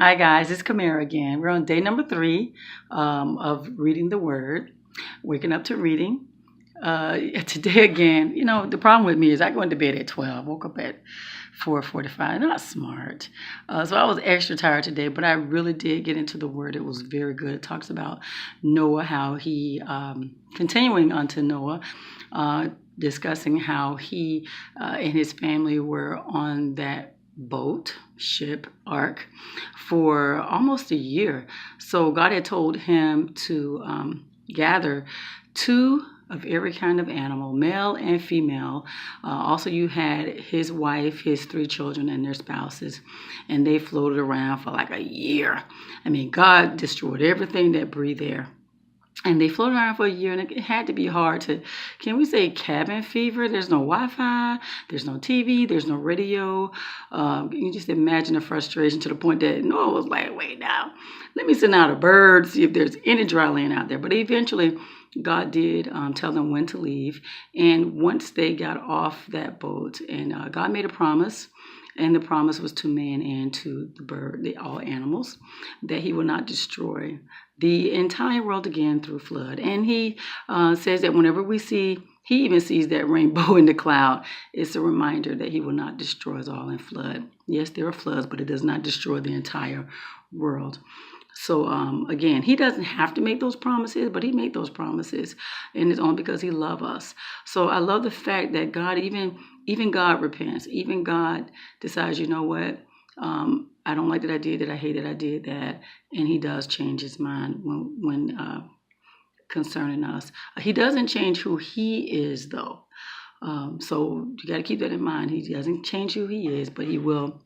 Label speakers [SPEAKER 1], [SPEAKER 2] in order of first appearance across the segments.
[SPEAKER 1] Hi guys, it's Kamera again. We're on day number 3 of reading the Word, waking up to reading. Today again, the problem with me is I go into bed at 12, woke up at 4:45. Not smart. So I was extra tired today, but I really did get into the Word. It was very good. It talks about Noah, how he, continuing unto Noah, discussing how he and his family were on that boat, ship, ark for almost a year. So God had told him to gather two of every kind of animal, male and female. Also, you had his wife, his 3 children, and their spouses, and they floated around for like a year. I mean, God destroyed everything that breathed there. And they floated around for a year, and it had to be hard to, can we say cabin fever? There's no Wi-Fi, there's no TV, there's no radio. You just imagine the frustration to the point that Noah was like, wait now, let me send out a bird, see if there's any dry land out there. But eventually, God did tell them when to leave. And once they got off that boat, and God made a promise, and the promise was to man and to the bird, all animals, that he will not destroy the entire world again through flood. And he says that whenever we see, he even sees that rainbow in the cloud, it's a reminder that he will not destroy us all in flood. Yes, there are floods, but it does not destroy the entire world. So again, he doesn't have to make those promises, but he made those promises, and it's only because he loves us. So I love the fact that God, even God repents, even God decides, you know what, I don't like that I did that, I hate that I did that, and he does change his mind when concerning us. He doesn't change who he is, though. So you got to keep that in mind. He doesn't change who he is, but he will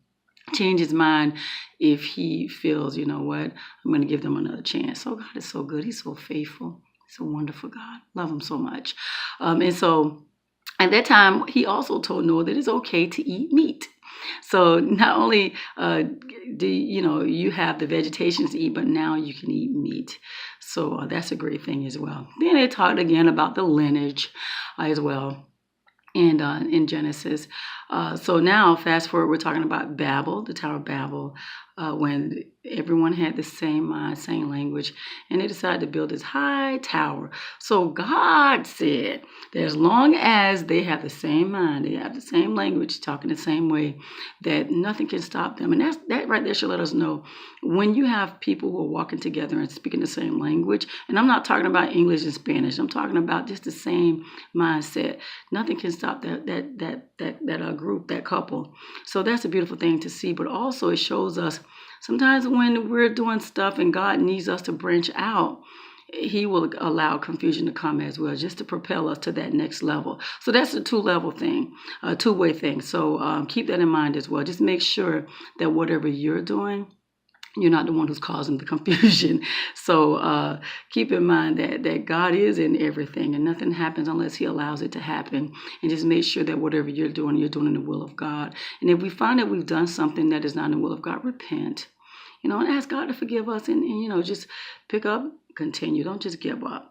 [SPEAKER 1] change his mind if he feels, you know what, I'm going to give them another chance. So God is so good. He's so faithful. He's a wonderful God. Love him so much. And so at that time, he also told Noah that it's okay to eat meat. So not only do you have the vegetation to eat, but now you can eat meat. So that's a great thing as well. Then they talked again about the lineage as well. And in Genesis. So now, fast forward, we're talking about Babel, the Tower of Babel, when everyone had the same mind, same language, and they decided to build this high tower. So God said that as long as they have the same mind, they have the same language, talking the same way, that nothing can stop them. And that right there should let us know when you have people who are walking together and speaking the same language, and I'm not talking about English and Spanish, I'm talking about just the same mindset. Nothing can stop that group, that couple. So that's a beautiful thing to see. But also it shows us sometimes when we're doing stuff and God needs us to branch out, he will allow confusion to come as well, just to propel us to that next level. So that's a two-level thing, a two-way thing. So keep that in mind as well. Just make sure that whatever you're doing, you're not the one who's causing the confusion. So keep in mind that God is in everything, and nothing happens unless he allows it to happen. And just make sure that whatever you're doing in the will of God. And if we find that we've done something that is not in the will of God, repent, and ask God to forgive us, and just pick up, continue. Don't just give up.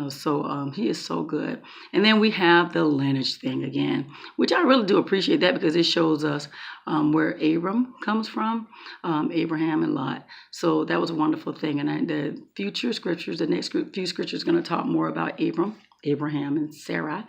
[SPEAKER 1] So he is so good. And then we have the lineage thing again, which I really do appreciate that because it shows us where Abram comes from, Abraham and Lot. So that was a wonderful thing. And the future scriptures, the next few scriptures, are going to talk more about Abraham and Sarah.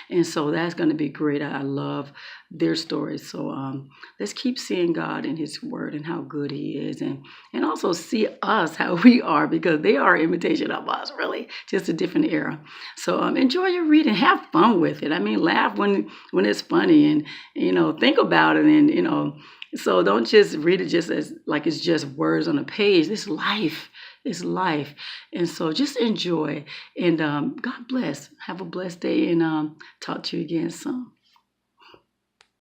[SPEAKER 1] And so that's going to be great. I love their stories. So let's keep seeing God in his word and how good he is. And also see us how we are, because they are an imitation of us, really, just a different era. So enjoy your reading. Have fun with it. I mean, laugh when it's funny, and, think about it. And, so don't just read it just as like it's just words on a page. This life. It's life. And so just enjoy. And God bless. Have a blessed day, and talk to you again soon.